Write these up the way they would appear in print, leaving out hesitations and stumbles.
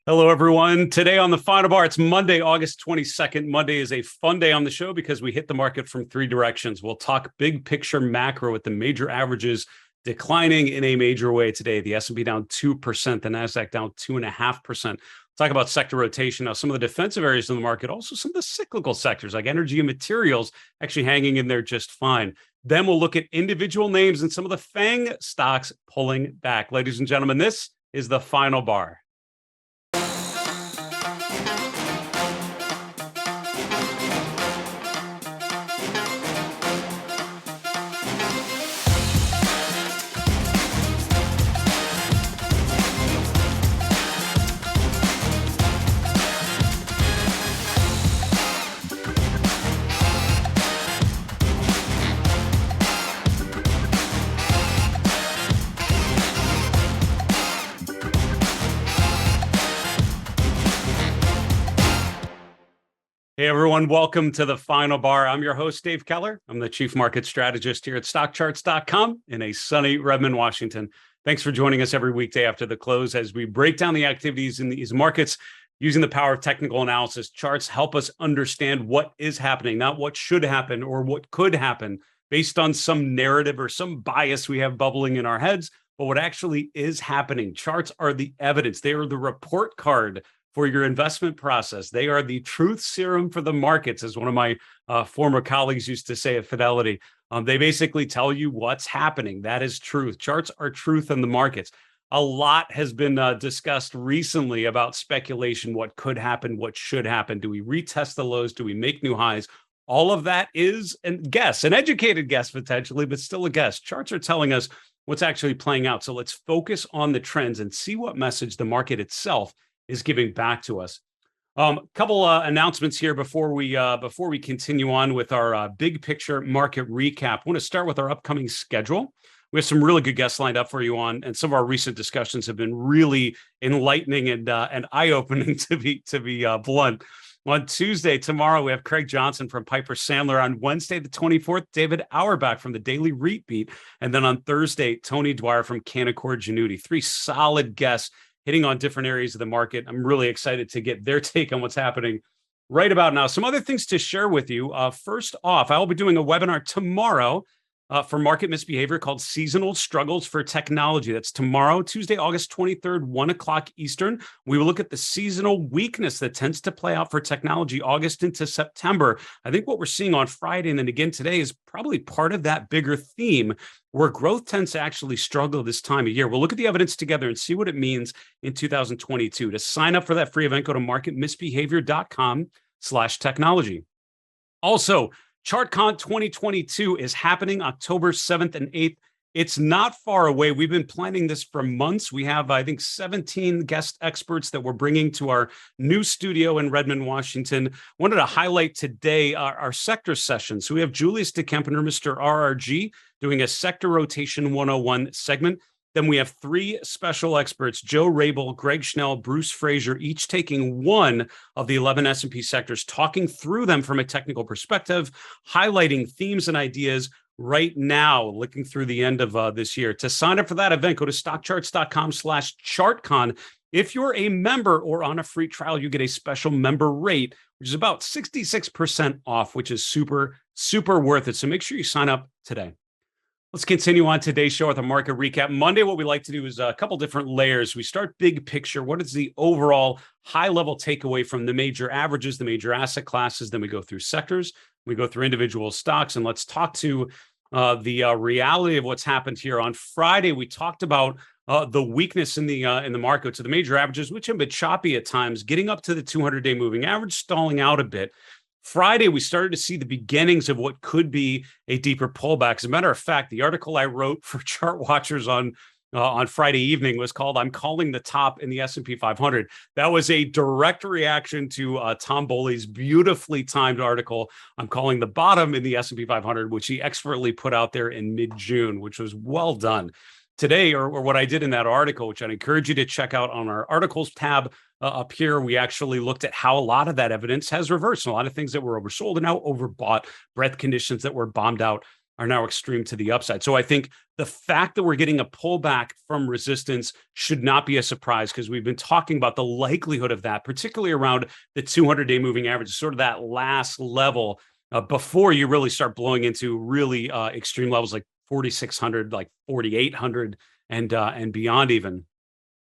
Hello, everyone. Today on the Final Bar, it's Monday, August 22nd. Monday is a fun day on the show because we hit the market from three directions. We'll talk big picture macro with the major averages declining in a major way today. The S&P down 2%, the NASDAQ down 2.5%. Talk about sector rotation. Now, some of the defensive areas in the market, also some of the cyclical sectors like energy and materials actually hanging in there just fine. Then we'll look at individual names and some of the FAANG stocks pulling back. Ladies and gentlemen, this is the Final Bar. Hey, everyone. Welcome to the Final Bar. I'm your host, Dave Keller. I'm the Chief Market Strategist here at StockCharts.com in a sunny Redmond, Washington. Thanks for joining us every weekday after the close as we break down the activities in these markets using the power of technical analysis. Charts help us understand what is happening, not what should happen or what could happen based on some narrative or some bias we have bubbling in our heads, but what actually is happening. Charts are the evidence. They are the report card for your investment process. They are the truth serum for the markets, as one of my former colleagues used to say at Fidelity. They basically tell you what's happening. That is truth. Charts are truth in the markets. A lot has been discussed recently about speculation, what could happen, what should happen. Do we retest the lows? Do we make new highs? All of that is a guess, an educated guess potentially, but still a guess. Charts are telling us what's actually playing out. So let's focus on the trends and see what message the market itself is giving back to us. Couple announcements here before we continue on with our big picture market recap. I want to start with our upcoming schedule. We have some really good guests lined up for you on, and some of our recent discussions have been really enlightening and eye-opening to be blunt. On Tuesday, tomorrow, we have Craig Johnson from Piper Sandler. On Wednesday, the 24th, David Auerbach from the Daily REIT Beat. And then on Thursday, Tony Dwyer from Canaccord Genuity. Three solid guests hitting on different areas of the market. I'm really excited to get their take on what's happening right about now. Some other things to share with you. First off, I will be doing a webinar tomorrow for market misbehavior called Seasonal Struggles for Technology. That's tomorrow, Tuesday, August 23rd, 1 o'clock Eastern. We will look at the seasonal weakness that tends to play out for technology August into September. I think what we're seeing on Friday and then again today is probably part of that bigger theme where growth tends to actually struggle this time of year. We'll look at the evidence together and see what it means in 2022. To sign up for that free event, go to marketmisbehavior.com/technology. Also, ChartCon 2022 is happening October 7th and 8th. It's not far away. We've been planning this for months. We have, I think, 17 guest experts that we're bringing to our new studio in Redmond, Washington. Wanted to highlight today our sector sessions. So we have Julius DeKempener, Mr. RRG, doing a Sector Rotation 101 segment. Then we have three special experts, Joe Rabel, Greg Schnell, Bruce Frazier, each taking one of the 11 S&P sectors, talking through them from a technical perspective, highlighting themes and ideas right now, looking through the end of this year. To sign up for that event, go to stockcharts.com/chartcon. If you're a member or on a free trial, you get a special member rate, which is about 66% off, which is super, super worth it. So make sure you sign up today. Let's continue on today's show with a market recap. Monday, what we like to do is a couple different layers. We start big picture. What is the overall high-level takeaway from the major averages, the major asset classes? Then we go through sectors. We go through individual stocks. And let's talk to the reality of what's happened here. On Friday, we talked about the weakness in the market. So the major averages, which have been choppy at times, getting up to the 200-day moving average, stalling out a bit. Friday, we started to see the beginnings of what could be a deeper pullback. As a matter of fact, the article I wrote for Chart Watchers on Friday evening was called "I'm Calling the Top in the S&P 500." That was a direct reaction to Tom Bowley's beautifully timed article, "I'm Calling the Bottom in the S&P 500," which he expertly put out there in mid-June, which was well done. Today, or what I did in that article, which I'd encourage you to check out on our articles tab up here, we actually looked at how a lot of that evidence has reversed. A lot of things that were oversold are now overbought, breadth conditions that were bombed out. are now extreme to the upside. So I think the fact that we're getting a pullback from resistance should not be a surprise, because we've been talking about the likelihood of that, particularly around the 200-day moving average, sort of that last level before you really start blowing into really extreme levels like 4,600, like 4,800, and beyond even.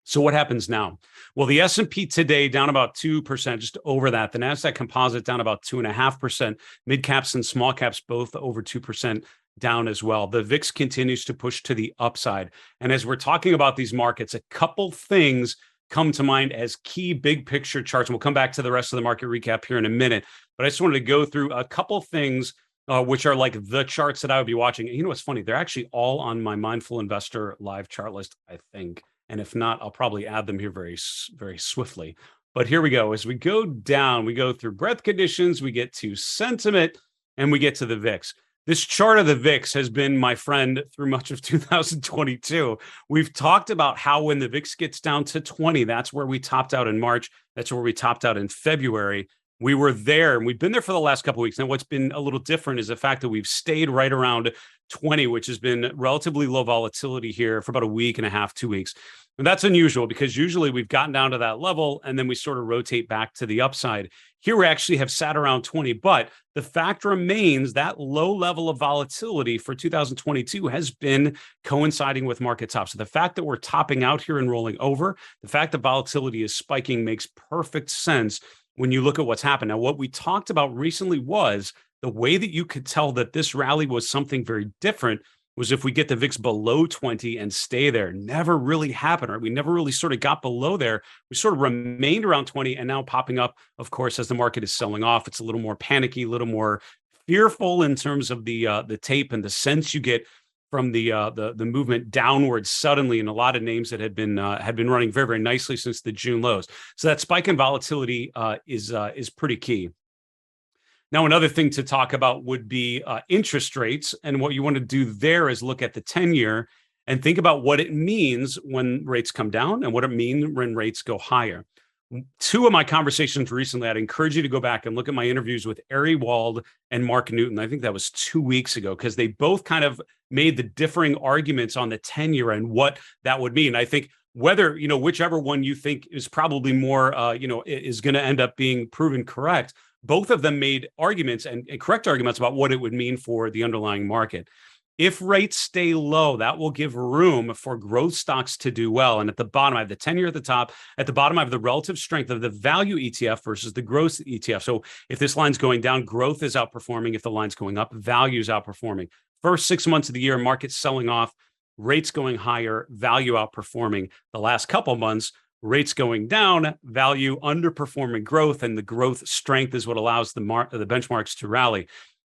So what happens now? Well, the S&P today down about 2%, just over that. The NASDAQ composite down about 2.5%. Mid caps and small caps both over 2% down as well. The VIX continues to push to the upside. And as we're talking about these markets, a couple things come to mind as key big picture charts. And we'll come back to the rest of the market recap here in a minute. But I just wanted to go through a couple things which are like the charts that I would be watching. And you know what's funny? They're actually all on my Mindful Investor live chart list, I think. And if not, I'll probably add them here very, very swiftly. But here we go. As we go down, we go through breadth conditions, we get to sentiment, and we get to the VIX. This chart of the VIX has been my friend through much of 2022. We've talked about how when the VIX gets down to 20, that's where we topped out in March. That's where we topped out in February. We were there, and we've been there for the last couple of weeks. And what's been a little different is the fact that we've stayed right around 20, which has been relatively low volatility here for about a week and a half, 2 weeks. And that's unusual, because usually we've gotten down to that level and then we sort of rotate back to the upside. Here we actually have sat around 20, but the fact remains that low level of volatility for 2022 has been coinciding with market tops. So the fact that we're topping out here and rolling over, the fact that volatility is spiking makes perfect sense when you look at what's happened. Now, what we talked about recently was the way that you could tell that this rally was something very different was if we get the VIX below 20 and stay there. Never really happened, right? We never really sort of got below there. We sort of remained around 20 and now popping up, of course, as the market is selling off. It's a little more panicky, a little more fearful in terms of the tape and the sense you get from the movement downwards suddenly in a lot of names that had been running very, very nicely since the June lows. So that spike in volatility is pretty key. Now, another thing to talk about would be interest rates. And what you want to do there is look at the 10-year and think about what it means when rates come down and what it means when rates go higher. Two of my conversations recently, I'd encourage you to go back and look at my interviews with Ari Wald and Mark Newton. I think that was 2 weeks ago, because they both kind of made the differing arguments on the 10-year and what that would mean. I think whether, whichever one you think is probably more, is going to end up being proven correct, both of them made arguments and correct arguments about what it would mean for the underlying market. If rates stay low, that will give room for growth stocks to do well. And at the bottom, I have the 10-year at the top. At the bottom, I have the relative strength of the value ETF versus the growth ETF. So if this line's going down, growth is outperforming. If the line's going up, value is outperforming. First 6 months of the year, markets selling off, rates going higher, value outperforming. The last couple months, rates going down, value underperforming growth, and the growth strength is what allows the benchmarks to rally.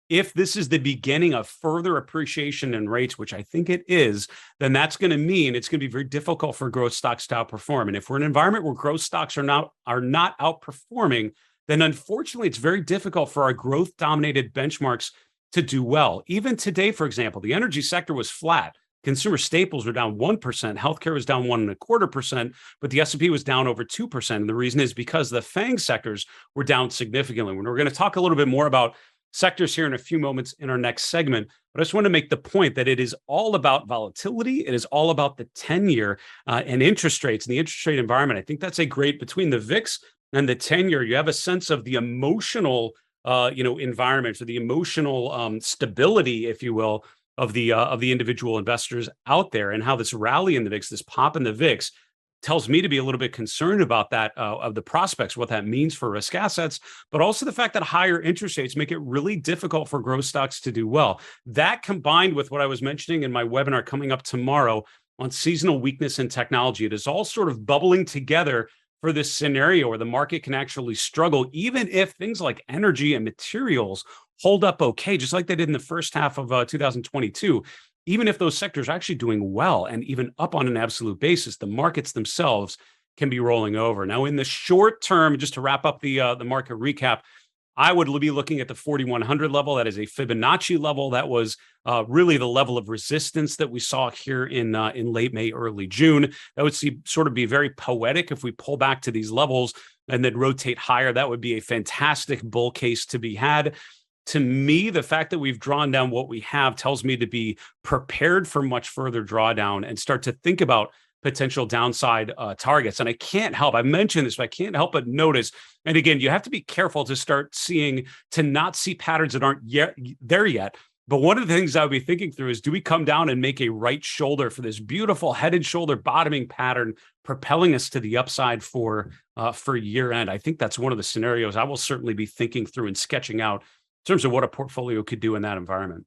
If this is the beginning of further appreciation in rates, which I think it is, then that's going to mean it's going to be very difficult for growth stocks to outperform. And if we're in an environment where growth stocks are not outperforming, then unfortunately it's very difficult for our growth-dominated benchmarks to do well. Even today, for example, the energy sector was flat. Consumer staples were down 1%, healthcare was down 1.25%, but the S&P was down over 2%. And the reason is because the FAANG sectors were down significantly. We're going to talk a little bit more about sectors here in a few moments in our next segment, but I just want to make the point that it is all about volatility. It is all about the 10-year and interest rates and the interest rate environment. I think that's a great, between the VIX and the 10-year, you have a sense of the emotional, environment, or the emotional stability, if you will, of the individual investors out there, and how this rally in the VIX, this pop in the VIX, tells me to be a little bit concerned about that, of the prospects, what that means for risk assets, but also the fact that higher interest rates make it really difficult for growth stocks to do well. That, combined with what I was mentioning in my webinar coming up tomorrow on seasonal weakness in technology, it is all sort of bubbling together for this scenario where the market can actually struggle, even if things like energy and materials hold up okay, just like they did in the first half of 2022. Even if those sectors are actually doing well and even up on an absolute basis, the markets themselves can be rolling over. Now, in the short term, just to wrap up the market recap, I would be looking at the 4,100 level. That is a Fibonacci level. That was really the level of resistance that we saw here in late May, early June. That would sort of be very poetic if we pull back to these levels and then rotate higher. That would be a fantastic bull case to be had. To me, the fact that we've drawn down what we have tells me to be prepared for much further drawdown and start to think about potential downside targets. And I can't help, I mentioned this, but I can't help but notice. And again, you have to be careful to not see patterns that aren't yet there yet. But one of the things I would be thinking through is, do we come down and make a right shoulder for this beautiful head and shoulder bottoming pattern, propelling us to the upside for year end? I think that's one of the scenarios I will certainly be thinking through and sketching out in terms of what a portfolio could do in that environment.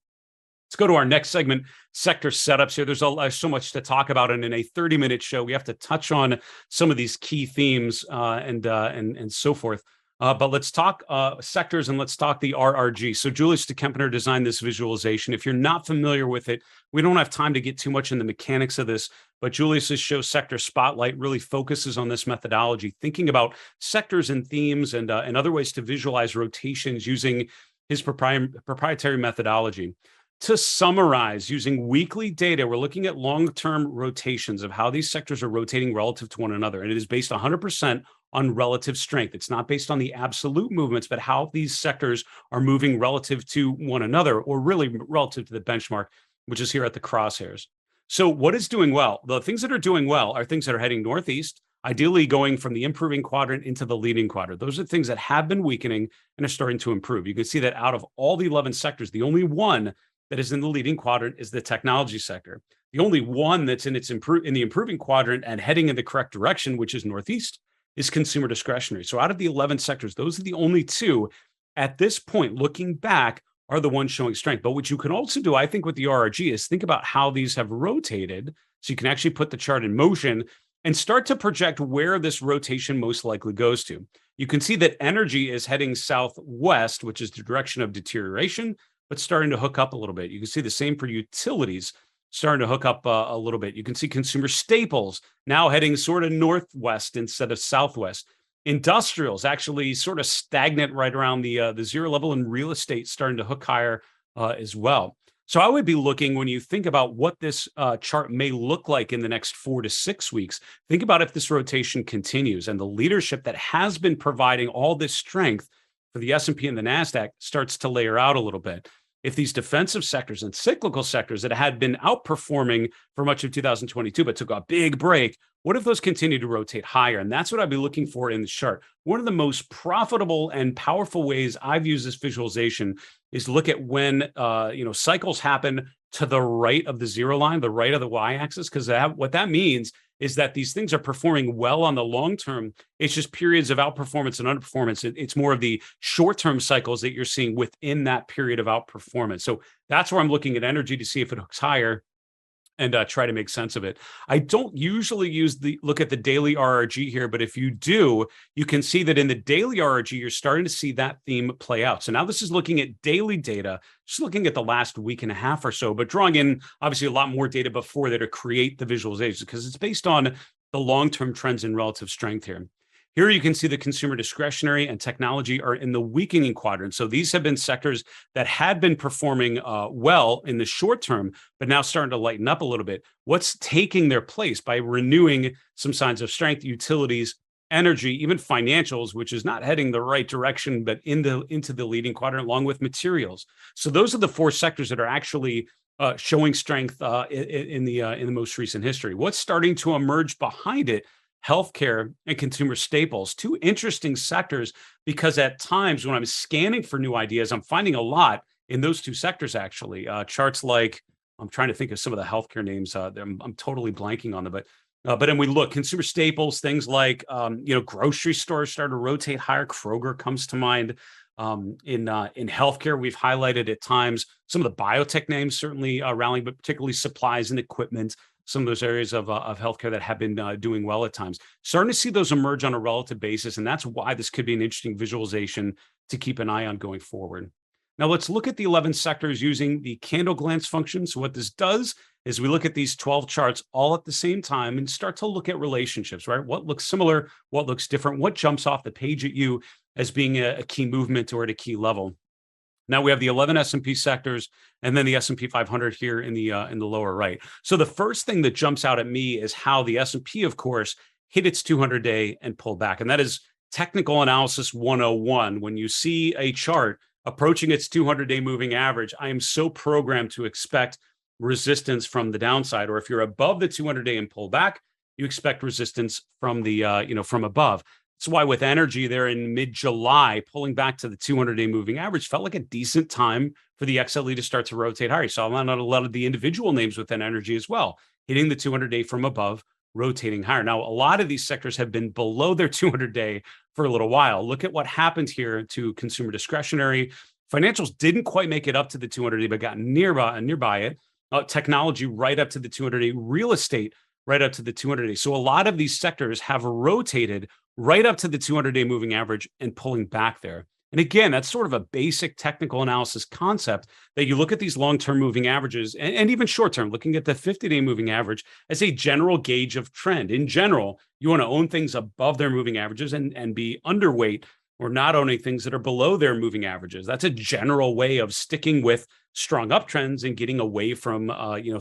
Let's go to our next segment, sector setups here. There's so much to talk about, and in a 30-minute show, we have to touch on some of these key themes and so forth. But let's talk sectors, and let's talk the RRG. So Julius de Kempener designed this visualization. If you're not familiar with it, we don't have time to get too much in the mechanics of this, but Julius's show Sector Spotlight really focuses on this methodology, thinking about sectors and themes and other ways to visualize rotations using his proprietary methodology. To summarize, using weekly data, we're looking at long-term rotations of how these sectors are rotating relative to one another. And it is based 100% on relative strength. It's not based on the absolute movements, but how these sectors are moving relative to one another, or really relative to the benchmark, which is here at the crosshairs. So what is doing well? The things that are doing well are things that are heading northeast, ideally going from the improving quadrant into the leading quadrant. Those are things that have been weakening and are starting to improve. You can see that out of all the 11 sectors, the only one that is in the leading quadrant is the technology sector. The only one that's in the improving quadrant and heading in the correct direction, which is northeast, is consumer discretionary. So out of the 11 sectors, those are the only two at this point, looking back, are the ones showing strength. But what you can also do, I think, with the RRG is think about how these have rotated. So you can actually put the chart in motion and start to project where this rotation most likely goes to. You can see that energy is heading southwest, which is the direction of deterioration, but starting to hook up a little bit. You can see the same for utilities, starting to hook up a little bit. You can see consumer staples now heading sort of northwest instead of southwest. Industrials actually sort of stagnant right around the zero level, and real estate starting to hook higher as well. So I would be looking, when you think about what this chart may look like in the next 4 to 6 weeks, think about if this rotation continues and the leadership that has been providing all this strength for the S&P and the NASDAQ starts to layer out a little bit. If these defensive sectors and cyclical sectors that had been outperforming for much of 2022 but took a big break, what if those continue to rotate higher? And that's what I'd be looking for in the chart. One of the most profitable and powerful ways I've used this visualization is look at when cycles happen to the right of the zero line, the right of the y-axis, because what that means is that these things are performing well on the long term. It's just periods of outperformance and underperformance. It's more of the short-term cycles that you're seeing within that period of outperformance. So that's where I'm looking at energy to see if it hooks higher and try to make sense of it. I don't usually look at the daily RRG here, but if you do, you can see that in the daily RRG, you're starting to see that theme play out. So now this is looking at daily data, just looking at the last week and a half or so, but drawing in obviously a lot more data before that to create the visualization, because it's based on the long-term trends in relative strength here. Here you can see the consumer discretionary and technology are in the weakening quadrant. So these have been sectors that had been performing well in the short term, but now starting to lighten up a little bit. What's taking their place by renewing some signs of strength? Utilities, energy, even financials, which is not heading the right direction, but into the leading quadrant, along with materials. So those are the 4 sectors that are actually showing strength in the most recent history. What's starting to emerge behind it? Healthcare and consumer staples, 2 interesting sectors, because at times when I'm scanning for new ideas, I'm finding a lot in those 2 sectors, actually. Charts like, I'm trying to think of some of the healthcare names. I'm totally blanking on them, but then we look, consumer staples, things like, grocery stores start to rotate higher. Kroger comes to mind. In healthcare, we've highlighted at times some of the biotech names certainly rallying, but particularly supplies and equipment. Some of those areas of healthcare that have been doing well at times. Starting to see those emerge on a relative basis, and that's why this could be an interesting visualization to keep an eye on going forward. Now let's look at the 11 sectors using the candle glance function. So what this does is we look at these 12 charts all at the same time and start to look at relationships, right? What looks similar, what looks different, what jumps off the page at you as being a key movement or at a key level. Now we have the 11 S&P sectors and then the S&P 500 here in the lower right. So the first thing that jumps out at me is how the S&P, of course, hit its 200-day and pulled back. And that is technical analysis 101. When you see a chart approaching its 200-day moving average, I am so programmed to expect resistance from the downside. Or if you're above the 200-day and pull back, you expect resistance from the, from above. That's why with energy there in mid-July, pulling back to the 200-day moving average felt like a decent time for the XLE to start to rotate higher. You saw a lot of the individual names within energy as well, hitting the 200-day from above, rotating higher. Now, a lot of these sectors have been below their 200-day for a little while. Look at what happened here to consumer discretionary. Financials didn't quite make it up to the 200-day, but got nearby it. Technology right up to the 200-day, real estate right up to the 200-day. So a lot of these sectors have rotated right up to the 200-day moving average and pulling back there. And again, that's sort of a basic technical analysis concept that you look at these long-term moving averages and even short-term, looking at the 50-day moving average as a general gauge of trend. In general, you want to own things above their moving averages and be underweight or not owning things that are below their moving averages. That's a general way of sticking with strong uptrends and getting away from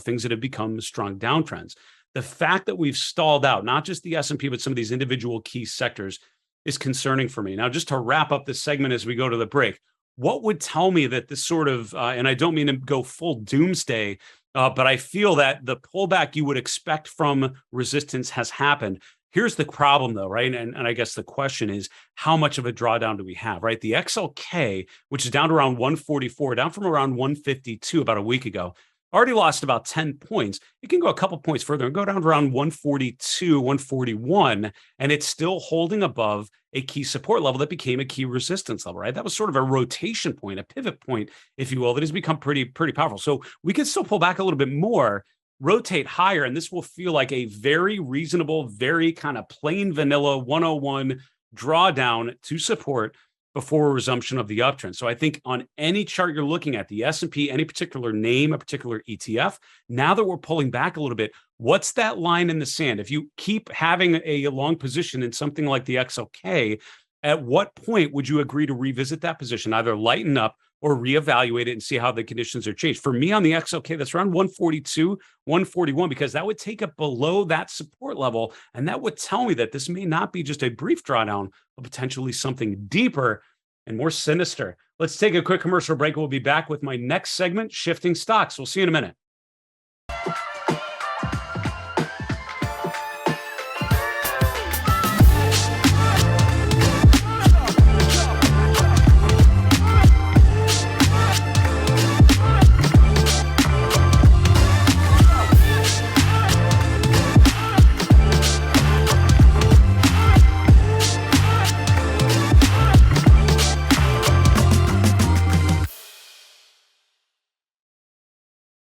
things that have become strong downtrends. The fact that we've stalled out, not just the S&P, but some of these individual key sectors is concerning for me. Now, just to wrap up this segment as we go to the break, what would tell me that this sort of, and I don't mean to go full doomsday, but I feel that the pullback you would expect from resistance has happened. Here's the problem though, right? And I guess the question is, how much of a drawdown do we have, right? The XLK, which is down to around 144, down from around 152 about a week ago, already lost about 10 points. It can go a couple points further and go down to around 142, 141, and it's still holding above a key support level that became a key resistance level, right? That was sort of a rotation point, a pivot point, if you will, that has become pretty powerful. So we can still pull back a little bit more, rotate higher, and this will feel like a very reasonable, very kind of plain vanilla 101 drawdown to support before a resumption of the uptrend. So I think on any chart you're looking at, the S&P, any particular name, a particular ETF, now that we're pulling back a little bit, what's that line in the sand? If you keep having a long position in something like the XLK, at what point would you agree to revisit that position, either lighten up or reevaluate it and see how the conditions are changed? For me on the XLK, that's around 142, 141, because that would take it below that support level. And that would tell me that this may not be just a brief drawdown, but potentially something deeper and more sinister. Let's take a quick commercial break. We'll be back with my next segment, Shifting Stocks. We'll see you in a minute.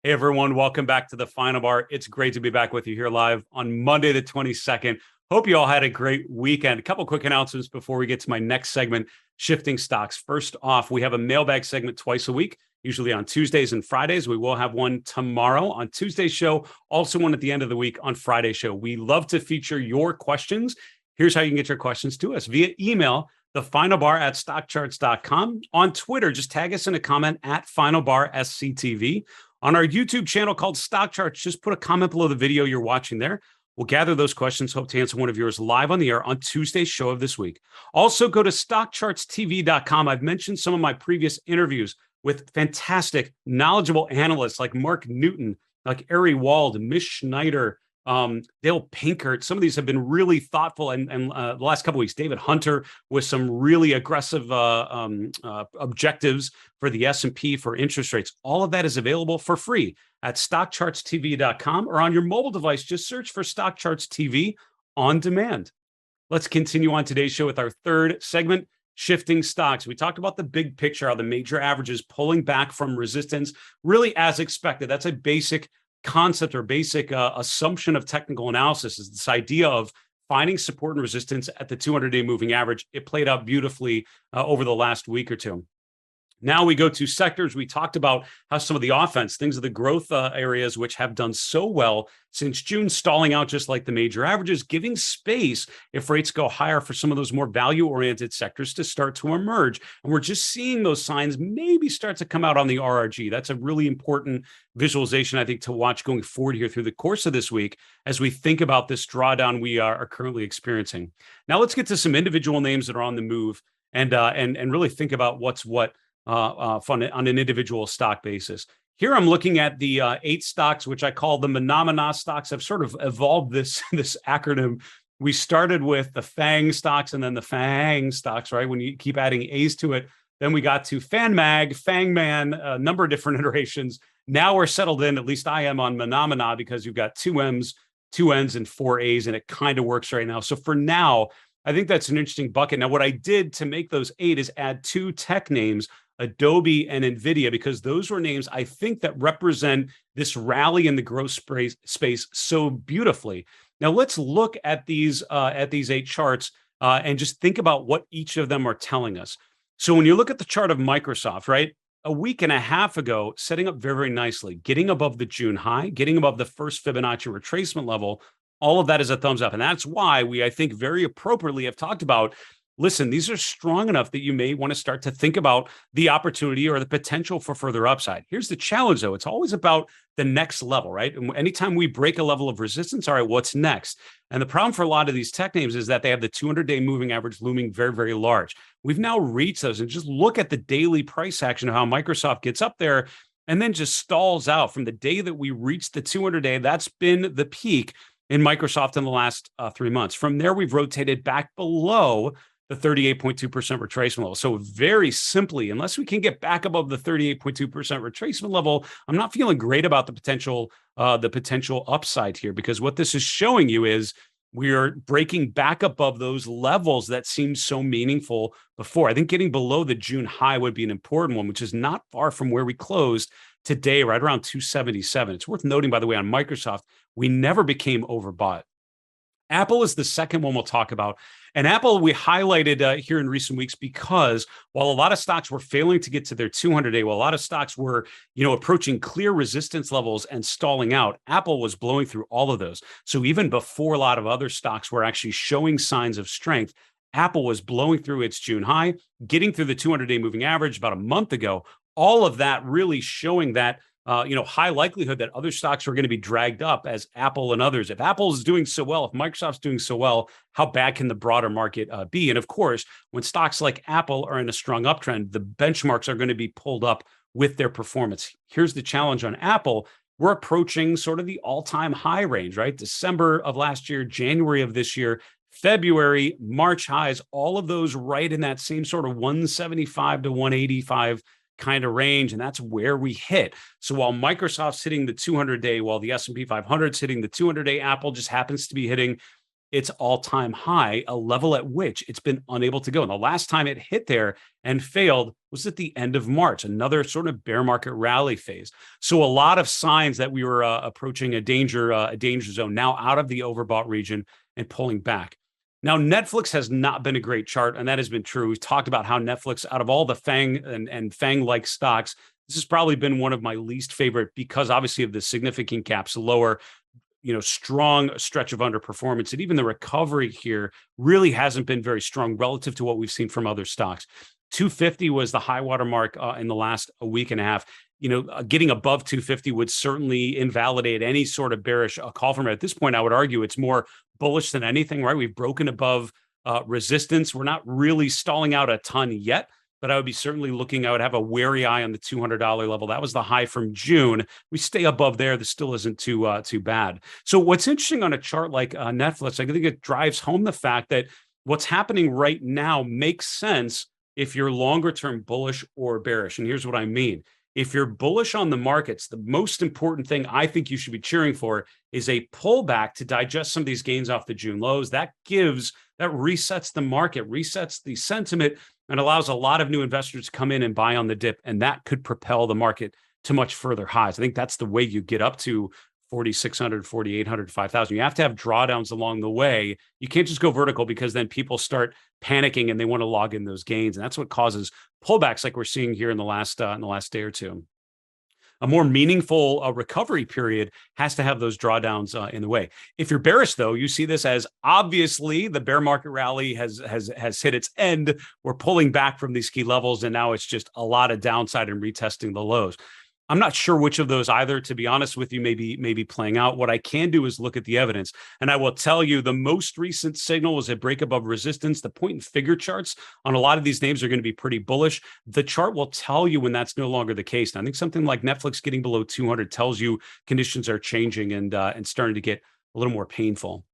Hey, everyone. Welcome back to the Final Bar. It's great to be back with you here live on Monday, the 22nd. Hope you all had a great weekend. A couple quick announcements before we get to my next segment, Shifting Stocks. First off, we have a mailbag segment twice a week, usually on Tuesdays and Fridays. We will have one tomorrow on Tuesday's show, also one at the end of the week on Friday's show. We love to feature your questions. Here's how you can get your questions to us via email, thefinalbar@stockcharts.com. On Twitter, just tag us in a comment at FinalBarSCTV. On our YouTube channel called Stock Charts, just put a comment below the video you're watching there. We'll gather those questions, hope to answer one of yours live on the air on Tuesday's show of this week. Also, go to StockChartsTV.com. I've mentioned some of my previous interviews with fantastic, knowledgeable analysts like Mark Newton, like Ari Wald, Mish Schneider, Dale Pinkert. Some of these have been really thoughtful. And the last couple of weeks, David Hunter with some really aggressive objectives for the S&P for interest rates. All of that is available for free at StockChartsTV.com or on your mobile device. Just search for Stock Charts TV on demand. Let's continue on today's show with our third segment, Shifting Stocks. We talked about the big picture, how the major averages pulling back from resistance, really as expected. That's a basic concept or basic assumption of technical analysis, is this idea of finding support and resistance at the 200-day moving average. It played out beautifully over the last week or two. Now we go to sectors. We talked about how some of the offense, things of the growth areas, which have done so well since June, stalling out just like the major averages, giving space if rates go higher for some of those more value-oriented sectors to start to emerge. And we're just seeing those signs maybe start to come out on the RRG. That's a really important visualization, I think, to watch going forward here through the course of this week as we think about this drawdown we are currently experiencing. Now let's get to some individual names that are on the move and really think about what's what. on an individual stock basis. Here I'm looking at the 8 stocks, which I call the phenomena stocks. I've sort of evolved this acronym. We started with the FAANG stocks and then the FAANG stocks, right? When you keep adding A's to it, then we got to FANMAG, FANGMAN, a number of different iterations. Now we're settled in, at least I am, on phenomena because you've got 2 M's, 2 N's, and 4 A's, and it kind of works right now. So for now, I think that's an interesting bucket. Now, what I did to make those 8 is add 2 tech names, Adobe and Nvidia, because those were names I think that represent this rally in the growth space so beautifully. Now let's look at these 8 charts and just think about what each of them are telling us. So when you look at the chart of Microsoft, right, a week and a half ago, setting up very, very nicely, getting above the June high, getting above the first Fibonacci retracement level, all of that is a thumbs up. And that's why we, I think, very appropriately have talked about, listen, these are strong enough that you may want to start to think about the opportunity or the potential for further upside. Here's the challenge, though. It's always about the next level, right? And anytime we break a level of resistance, all right, what's next? And the problem for a lot of these tech names is that they have the 200-day moving average looming very, very large. We've now reached those, and just look at the daily price action of how Microsoft gets up there and then just stalls out. From the day that we reached the 200-day, that's been the peak in Microsoft in the last 3 months. From there, we've rotated back below the 38.2% retracement level. So very simply, unless we can get back above the 38.2% retracement level, I'm not feeling great about the potential upside here, because what this is showing you is we are breaking back above those levels that seemed so meaningful before. I think getting below the June high would be an important one, which is not far from where we closed today, right around 277. It's worth noting, by the way, on Microsoft, we never became overbought. Apple is the second one we'll talk about. And Apple, we highlighted here in recent weeks because while a lot of stocks were failing to get to their 200-day, while a lot of stocks were, approaching clear resistance levels and stalling out, Apple was blowing through all of those. So even before a lot of other stocks were actually showing signs of strength, Apple was blowing through its June high, getting through the 200-day moving average about a month ago. All of that really showing that high likelihood that other stocks are going to be dragged up as Apple and others. If Apple is doing so well, if Microsoft's doing so well, how bad can the broader market be? And of course, when stocks like Apple are in a strong uptrend, the benchmarks are going to be pulled up with their performance. Here's the challenge on Apple. We're approaching sort of the all-time high range, right? December of last year, January of this year, February, March highs, all of those right in that same sort of 175 to 185 kind of range, and that's where we hit. So while Microsoft's hitting the 200-day, while the S&P 500's hitting the 200-day, Apple just happens to be hitting its all-time high, a level at which it's been unable to go. And the last time it hit there and failed was at the end of March, another sort of bear market rally phase. So a lot of signs that we were approaching a danger zone, now out of the overbought region and pulling back. Now, Netflix has not been a great chart, and that has been true. We've talked about how Netflix, out of all the FAANG and FAANG-like stocks, this has probably been one of my least favorite because obviously of the significant gaps lower, strong stretch of underperformance. And even the recovery here really hasn't been very strong relative to what we've seen from other stocks. 250 was the high water mark in the last week and a half. Getting above 250 would certainly invalidate any sort of bearish call from it. At this point, I would argue it's more bullish than anything, right? We've broken above resistance. We're not really stalling out a ton yet, but I would be certainly looking, I would have a wary eye on the $200 level. That was the high from June. We stay above there. This still isn't too bad. So what's interesting on a chart like Netflix, I think it drives home the fact that what's happening right now makes sense if you're longer term bullish or bearish. And here's what I mean. If you're bullish on the markets, the most important thing I think you should be cheering for is a pullback to digest some of these gains off the June lows. That resets the market, resets the sentiment, and allows a lot of new investors to come in and buy on the dip. And that could propel the market to much further highs. I think that's the way you get up to 4,600, 4,800, 5,000. You have to have drawdowns along the way. You can't just go vertical because then people start panicking and they want to log in those gains. And that's what causes pullbacks like we're seeing here in the last day or two. A more meaningful recovery period has to have those drawdowns in the way. If you're bearish, though, you see this as obviously the bear market rally has hit its end. We're pulling back from these key levels, and now it's just a lot of downside and retesting the lows. I'm not sure which of those either, to be honest with you, maybe playing out. What I can do is look at the evidence. And I will tell you the most recent signal was a break above resistance. The point and figure charts on a lot of these names are going to be pretty bullish. The chart will tell you when that's no longer the case. And I think something like Netflix getting below 200 tells you conditions are changing and starting to get a little more painful.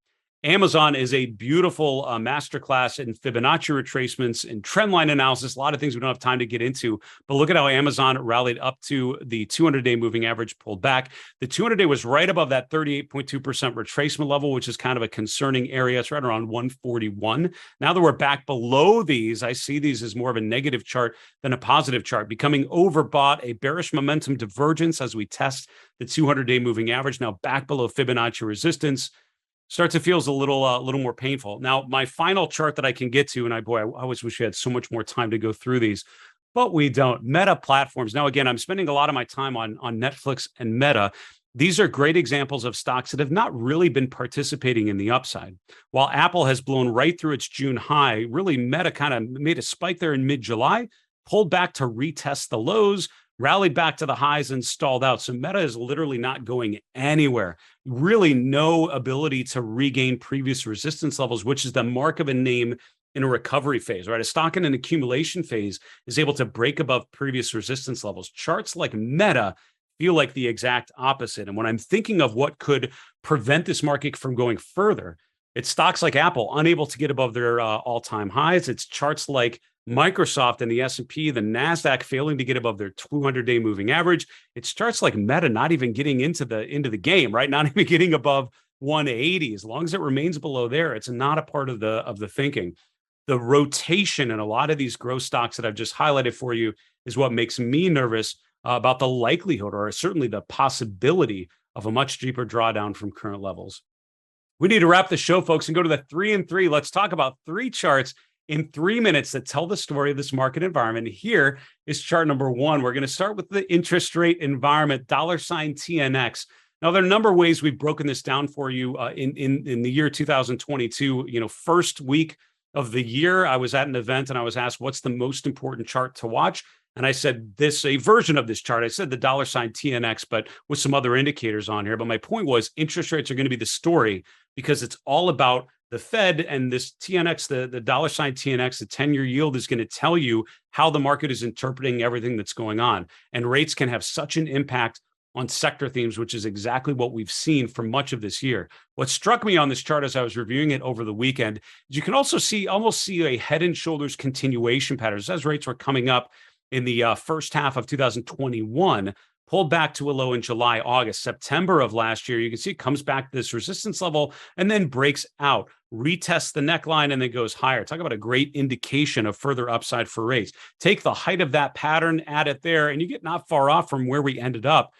Amazon is a beautiful masterclass in Fibonacci retracements and trendline analysis. A lot of things we don't have time to get into, but look at how Amazon rallied up to the 200-day moving average, pulled back. The 200-day was right above that 38.2% retracement level, which is kind of a concerning area. It's right around 141. Now that we're back below these, I see these as more of a negative chart than a positive chart, becoming overbought, a bearish momentum divergence as we test the 200-day moving average, now back below Fibonacci resistance. Starts to feel a little more painful. Now, my final chart that I can get to, and I always wish we had so much more time to go through these, but we don't. Meta platforms. Now, again, I'm spending a lot of my time on Netflix and Meta. These are great examples of stocks that have not really been participating in the upside. While Apple has blown right through its June high, really Meta kind of made a spike there in mid-July, pulled back to retest the lows, rallied back to the highs and stalled out. So Meta is literally not going anywhere. Really no ability to regain previous resistance levels, which is the mark of a name in a recovery phase, right? A stock in an accumulation phase is able to break above previous resistance levels. Charts like Meta feel like the exact opposite. And when I'm thinking of what could prevent this market from going further, it's stocks like Apple unable to get above their all-time highs. It's charts like Microsoft and the S&P, the NASDAQ failing to get above their 200-day moving average. It starts like Meta not even getting into the game, right? Not even getting above 180. As long as it remains below there, it's not a part of the thinking. The rotation in a lot of these growth stocks that I've just highlighted for you is what makes me nervous about the likelihood, or certainly the possibility, of a much deeper drawdown from current levels. We need to wrap the show, folks, and go to the 3 and 3. Let's talk about 3 charts in 3 minutes that tell the story of this market environment. Here is chart number 1. We're going to start with the interest rate environment, $ TNX. Now, there are a number of ways we've broken this down for you in the year 2022. First week of the year, I was at an event and I was asked, what's the most important chart to watch? And I said a version of this chart. I said the $ TNX, but with some other indicators on here. But my point was interest rates are going to be the story because it's all about the Fed, and this TNX, the $ TNX, the 10-year yield is going to tell you how the market is interpreting everything that's going on. And rates can have such an impact on sector themes, which is exactly what we've seen for much of this year. What struck me on this chart as I was reviewing it over the weekend is you can also almost see a head and shoulders continuation pattern. As rates were coming up in the first half of 2021, pulled back to a low in July, August, September of last year. You can see it comes back to this resistance level and then breaks out, retests the neckline, and then goes higher. Talk about a great indication of further upside for rates. Take the height of that pattern, add it there, and you get not far off from where we ended up,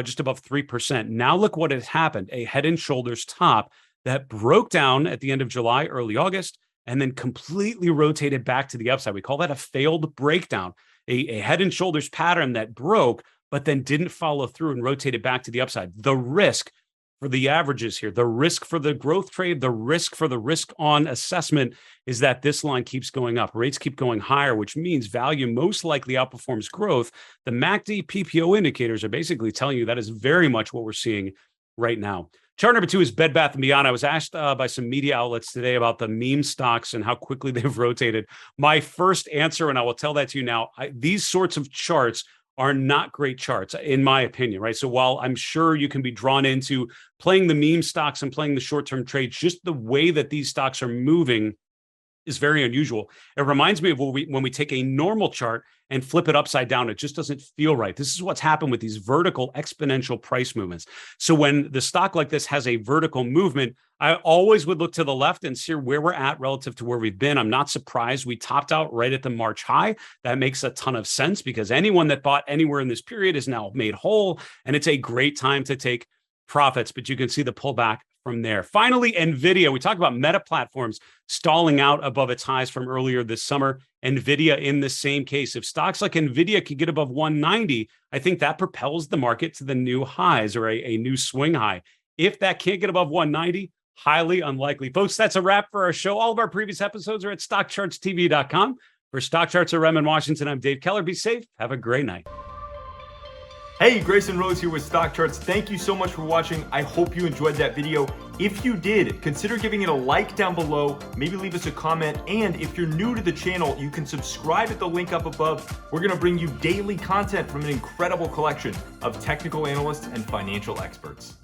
just above 3%. Now look what has happened. A head and shoulders top that broke down at the end of July, early August, and then completely rotated back to the upside. We call that a failed breakdown, a head and shoulders pattern that broke, but then didn't follow through and rotated back to the upside. The risk for the averages here, the risk for the growth trade, the risk for the risk on assessment is that this line keeps going up. Rates keep going higher, which means value most likely outperforms growth. The MACD PPO indicators are basically telling you that is very much what we're seeing right now. Chart number 2 is Bed Bath & Beyond. I was asked by some media outlets today about the meme stocks and how quickly they've rotated. My first answer, and I will tell that to you now, these sorts of charts are not great charts, in my opinion, right? So while I'm sure you can be drawn into playing the meme stocks and playing the short-term trades, just the way that these stocks are moving is very unusual. It reminds me of when we take a normal chart and flip it upside down. It just doesn't feel right. This is what's happened with these vertical exponential price movements. So when the stock like this has a vertical movement, I always would look to the left and see where we're at relative to where we've been. I'm not surprised we topped out right at the March high. That makes a ton of sense because anyone that bought anywhere in this period is now made whole, and it's a great time to take profits, but you can see the pullback from there. Finally, Nvidia. We talk about Meta platforms stalling out above its highs from earlier this summer. Nvidia in the same case. If stocks like Nvidia could get above 190, I think that propels the market to the new highs or a new swing high. If that can't get above 190, highly unlikely. Folks, that's a wrap for our show. All of our previous episodes are at StockChartsTV.com. For Stock Charts of Redmond, Washington, I'm Dave Keller. Be safe. Have a great night. Hey, Grayson Rose here with StockCharts. Thank you so much for watching. I hope you enjoyed that video. If you did, consider giving it a like down below, maybe leave us a comment, and if you're new to the channel, you can subscribe at the link up above. We're gonna bring you daily content from an incredible collection of technical analysts and financial experts.